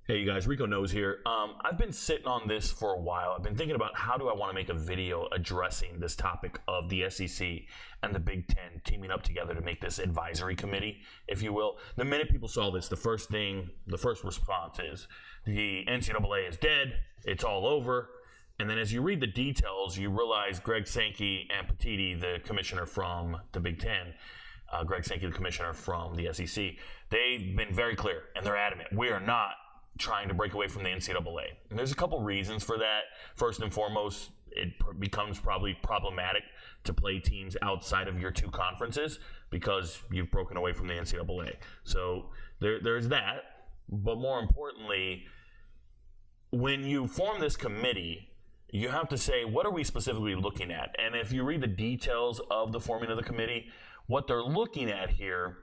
Hey, you guys, RicoKnows here. I've been sitting on this for a while. I've been thinking about how do I want to make a video addressing this topic of the SEC and the Big 10 teaming up together to make this advisory committee, if you will. The minute people saw this, the first response is the NCAA is dead. It's all over. And then as you read the details, you realize Greg Sankey and Petiti, the commissioner from the Big 10, Greg Sankey, the commissioner from the SEC, they've been very clear and they're adamant. We are not trying to break away from the NCAA. And there's a couple reasons for that. First and foremost, it becomes probably problematic to play teams outside of your two conferences because you've broken away from the NCAA. So there's that. But more importantly, when you form this committee, you have to say, what are we specifically looking at? And if you read the details of the forming of the committee, what they're looking at here.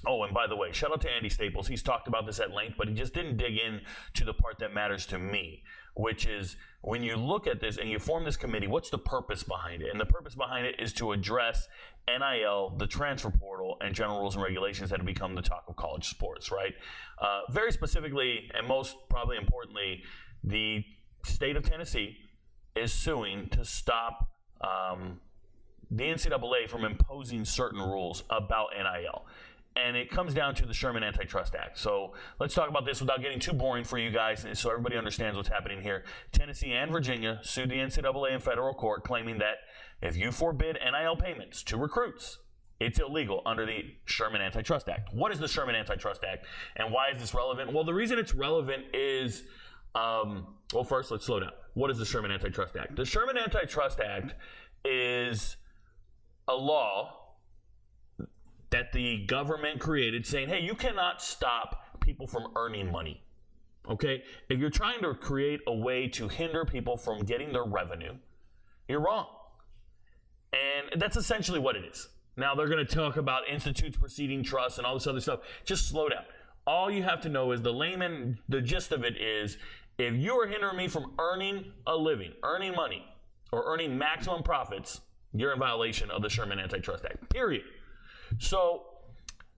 Oh, and by the way, shout out to Andy Staples. He's talked about this at length, but he just didn't dig in to the part that matters to me, which is when you look at this and you form this committee, what's the purpose behind it? And the purpose behind it is to address NIL, the transfer portal, and general rules and regulations that have become the talk of college sports, right? Very specifically, and most probably importantly, the state of Tennessee is suing to stop the NCAA from imposing certain rules about NIL. And it comes down to the Sherman Antitrust Act. So let's talk about this without getting too boring for you guys so everybody understands what's happening here. Tennessee and Virginia sued the NCAA in federal court claiming that if you forbid NIL payments to recruits, it's illegal under the Sherman Antitrust Act. What is the Sherman Antitrust Act and why is this relevant? Well, the reason it's relevant is, first let's slow down. What is the Sherman Antitrust Act? The Sherman Antitrust Act is a law that the government created saying, hey, you cannot stop people from earning money, okay? If you're trying to create a way to hinder people from getting their revenue, you're wrong. And that's essentially what it is. Now, they're going to talk about institutes, proceeding trusts, and all this other stuff. Just slow down. All you have to know is the gist of it is, if you are hindering me from earning a living, earning money, or earning maximum profits, you're in violation of the Sherman Antitrust Act, period. So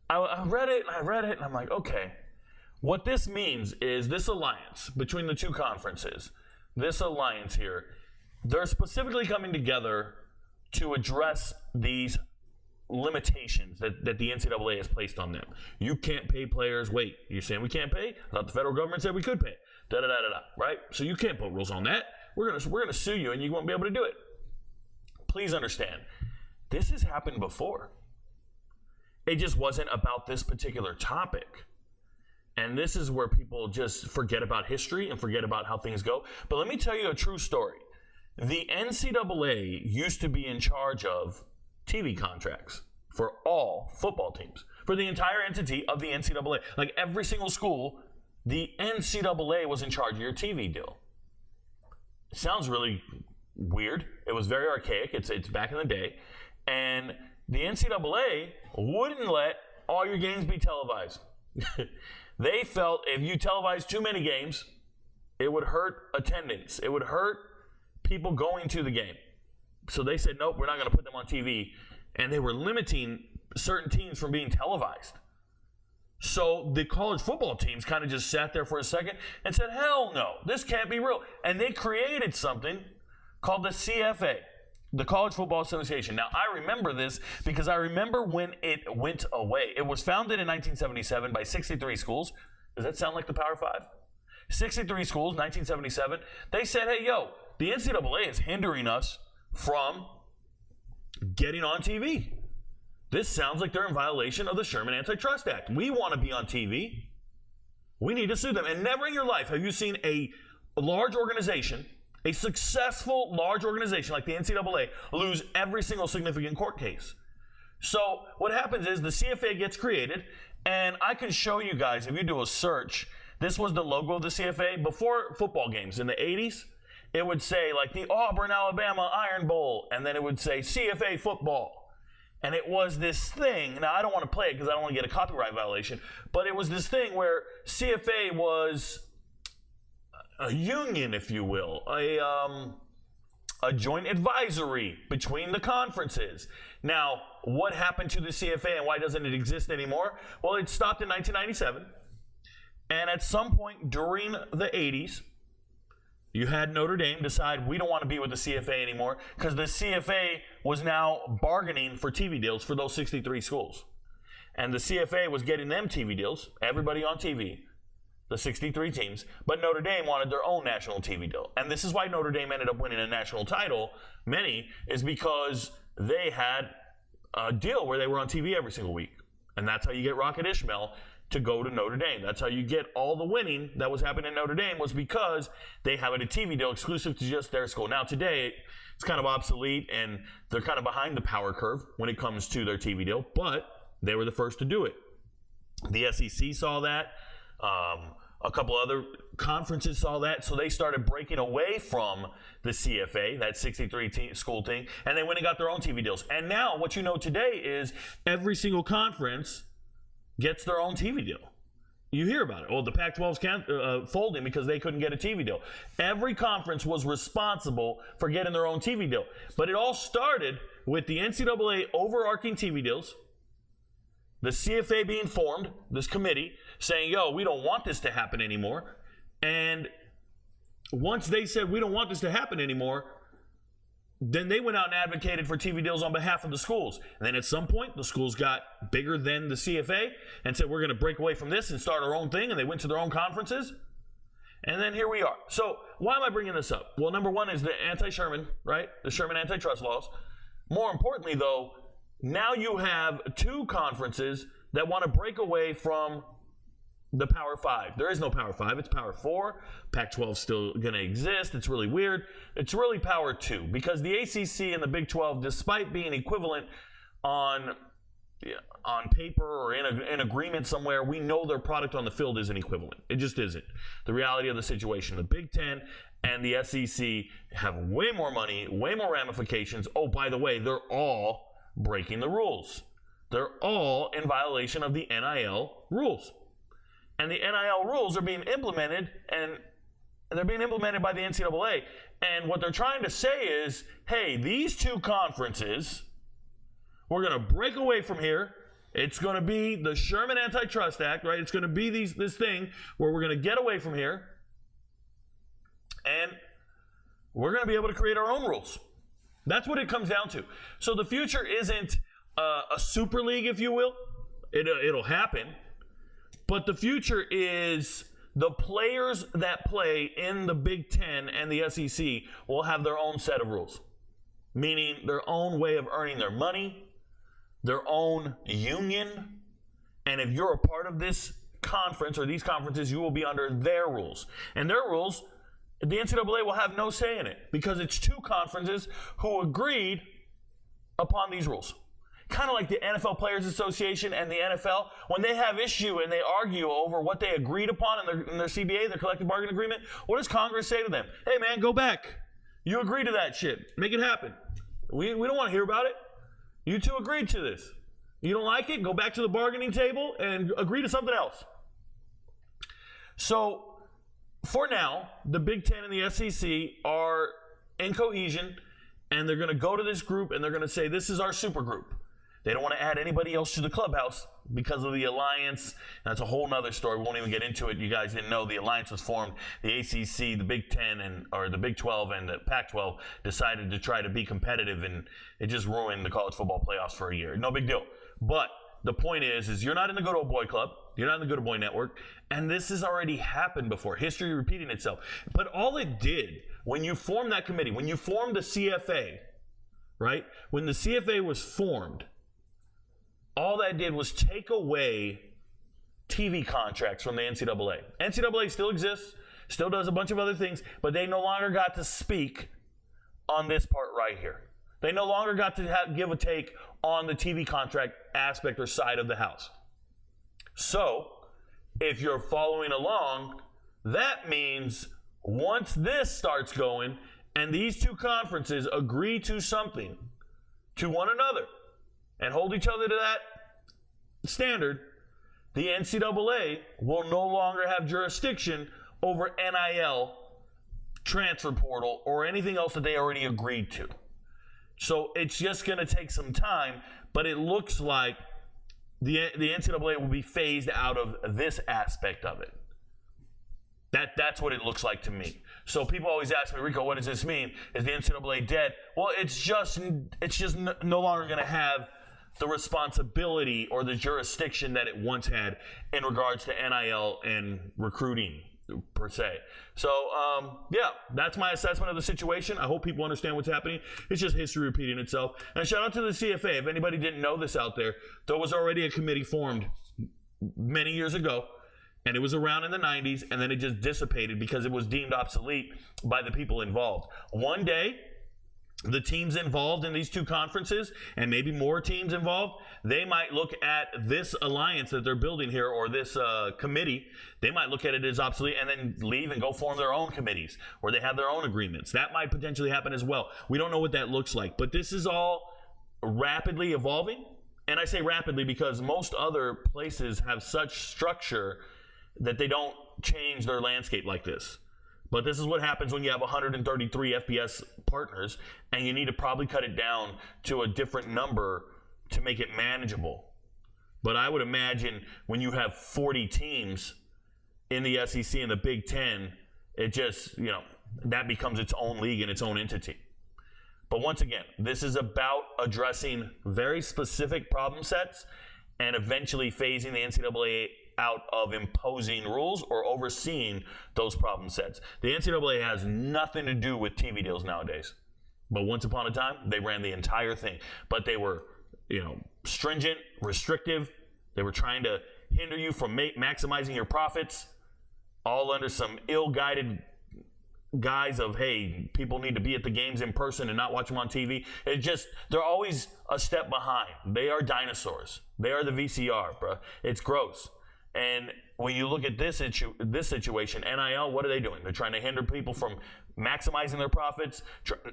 I read it, and I'm like, okay, what this means is this alliance between the two conferences, this alliance here, they're specifically coming together to address these limitations that the NCAA has placed on them. You can't pay players. Wait, you're saying we can't pay? I thought the federal government said we could pay. Right? So you can't put rules on that. We're gonna sue you, and you won't be able to do it. Please understand, this has happened before. It just wasn't about this particular topic. And this is where people just forget about history and forget about how things go. But let me tell you a true story. The NCAA used to be in charge of TV contracts for all football teams, for the entire entity of the NCAA. Like every single school, the NCAA was in charge of your TV deal. It sounds really weird. It was very archaic. It's back in the day. And the NCAA wouldn't let all your games be televised. They felt if you televised too many games, it would hurt attendance. It would hurt people going to the game. So they said, nope, we're not going to put them on TV. And they were limiting certain teams from being televised. So the college football teams kind of just sat there for a second and said, hell no, this can't be real. And they created something called the CFA. The College Football Association. Now, I remember this because I remember when it went away. It was founded in 1977 by 63 schools. Does that sound like the Power Five? 63 schools, 1977. They said, hey, yo, the NCAA is hindering us from getting on TV. This sounds like they're in violation of the Sherman Antitrust Act. We want to be on TV. We need to sue them. And never in your life have you seen a large organization, a successful large organization like the NCAA, lose every single significant court case. So what happens is the CFA gets created, and I can show you guys, if you do a search, this was the logo of the CFA before football games in the 80s. It would say like the Auburn, Alabama Iron Bowl, and then it would say CFA football. And it was this thing, now I don't want to play it because I don't want to get a copyright violation, but it was this thing where CFA was a union, if you will, a joint advisory between the conferences. Now, what happened to the CFA and why doesn't it exist anymore? Well, it stopped in 1997. And at some point during the 80s, you had Notre Dame decide we don't want to be with the CFA anymore because the CFA was now bargaining for TV deals for those 63 schools. And the CFA was getting them TV deals, everybody on TV, the 63 teams, but Notre Dame wanted their own national TV deal. And this is why Notre Dame ended up winning a national title, is because they had a deal where they were on TV every single week. And that's how you get Rocket Ismail to go to Notre Dame. That's how you get all the winning that was happening in Notre Dame, was because they have a TV deal exclusive to just their school. Now today, it's kind of obsolete and they're kind of behind the power curve when it comes to their TV deal, but they were the first to do it. The SEC saw that. A couple other conferences saw that, so they started breaking away from the CFA, that 63 school thing, and they went and got their own TV deals. And now what you know today is every conference gets their own TV deal. You hear about it. Oh, the Pac-12's folding because they couldn't get a TV deal. Every conference was responsible for getting their own TV deal. But it all started with the NCAA overarching TV deals, the CFA being formed, this committee, saying, yo, we don't want this to happen anymore. And once they said, we don't want this to happen anymore, then they went out and advocated for TV deals on behalf of the schools. And then at some point, the schools got bigger than the CFA and said, we're going to break away from this and start our own thing. And they went to their own conferences. And then here we are. So why am I bringing this up? Well, number one is the anti-Sherman, right? The Sherman Antitrust laws. More importantly, though, now you have two conferences that want to break away from the Power 5. There is no Power 5. It's Power 4. Pac-12 is still going to exist. It's really weird. It's really Power 2 because the ACC and the Big 12, despite being equivalent on paper or in agreement somewhere, we know their product on the field isn't equivalent. It just isn't. The reality of the situation. The Big 10 and the SEC have way more money, way more ramifications. Oh, by the way, they're all breaking the rules. They're all in violation of the NIL rules. And the NIL rules are being implemented, and they're being implemented by the NCAA. And what they're trying to say is, hey, these two conferences, we're going to break away from here. It's going to be the Sherman Antitrust Act, right? It's going to be this thing where we're going to get away from here, and we're going to be able to create our own rules. That's what it comes down to. So the future isn't a super league, if you will. It'll happen. But the future is the players that play in the Big 10 and the SEC will have their own set of rules, meaning their own way of earning their money, their own union. And if you're a part of this conference or these conferences, you will be under their rules. And their rules, the NCAA will have no say in it because it's two conferences who agreed upon these rules. Kind of like the NFL Players Association and the NFL, when they have issue and they argue over what they agreed upon in their CBA, their collective bargaining agreement, what does Congress say to them? Hey, man, go back. You agreed to that shit. Make it happen. We don't want to hear about it. You two agreed to this. You don't like it? Go back to the bargaining table and agree to something else. So, for now, the Big 10 and the SEC are in cohesion, and they're going to go to this group and they're going to say, this is our super group. They don't want to add anybody else to the clubhouse because of the alliance. That's a whole nother story. We won't even get into it. You guys didn't know the alliance was formed. The ACC, the Big 10, or the Big 12 and the Pac-12 decided to try to be competitive, and it just ruined the college football playoffs for a year. No big deal. But the point is you're not in the Good Old Boy Club. You're not in the Good Old Boy Network. And this has already happened before. History repeating itself. But all it did, when you formed that committee, when you formed the CFA, right? When the CFA was formed, all that did was take away TV contracts from the NCAA. NCAA still exists, still does a bunch of other things, but they no longer got to speak on this part right here. They no longer got to give a take on the TV contract aspect or side of the house. So, if you're following along, that means once this starts going and these two conferences agree to something to one another and hold each other to that standard, the NCAA will no longer have jurisdiction over NIL, transfer portal, or anything else that they already agreed to. So it's just going to take some time, but it looks like the NCAA will be phased out of this aspect of it. That's what it looks like to me. So people always ask me, Rico, what does this mean? Is the NCAA dead? Well, it's just no longer going to have the responsibility or the jurisdiction that it once had in regards to NIL and recruiting per se. So, that's my assessment of the situation. I hope people understand what's happening. It's just history repeating itself. And shout out to the CFA. If anybody didn't know this out there, there was already a committee formed many years ago, and it was around in the 90s, and then it just dissipated because it was deemed obsolete by the people involved. One day, the teams involved in these two conferences, and maybe more teams involved, they might look at this alliance that they're building here, or this committee, they might look at it as obsolete and then leave and go form their own committees, or they have their own agreements. That might potentially happen as well. We don't know what that looks like, but this is all rapidly evolving. And I say rapidly because most other places have such structure that they don't change their landscape like this. But this is what happens when you have 133 FBS partners, and you need to probably cut it down to a different number to make it manageable. But I would imagine when you have 40 teams in the SEC and the Big 10, it just, that becomes its own league and its own entity. But once again, this is about addressing very specific problem sets and eventually phasing the NCAA out of imposing rules or overseeing those problem sets. The NCAA has nothing to do with TV deals nowadays. But once upon a time, they ran the entire thing. But they were, stringent, restrictive. They were trying to hinder you from maximizing your profits, all under some ill-guided guise of, hey, people need to be at the games in person and not watch them on TV. They're always a step behind. They are dinosaurs. They are the VCR, bro. It's gross. And when you look at this situation, NIL, what are they doing? They're trying to hinder people from maximizing their profits,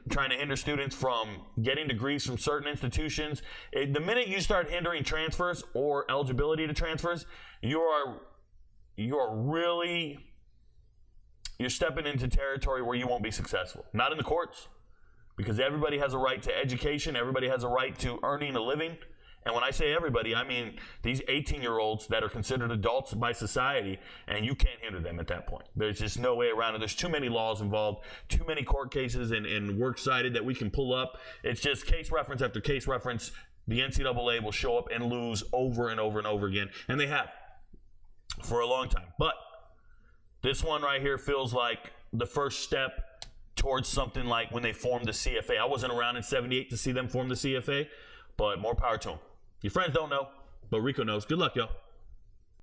trying to hinder students from getting degrees from certain institutions. The minute you start hindering transfers or eligibility to transfers, you're stepping into territory where you won't be successful. Not in the courts, because everybody has a right to education. Everybody has a right to earning a living. And when I say everybody, I mean these 18-year-olds that are considered adults by society, and you can't hinder them at that point. There's just no way around it. There's too many laws involved, too many court cases and works cited that we can pull up. It's just case reference after case reference. The NCAA will show up and lose over and over and over again, and they have for a long time. But this one right here feels like the first step towards something like when they formed the CFA. I wasn't around in 78 to see them form the CFA, but more power to them. Your friends don't know, but Rico knows. Good luck, y'all.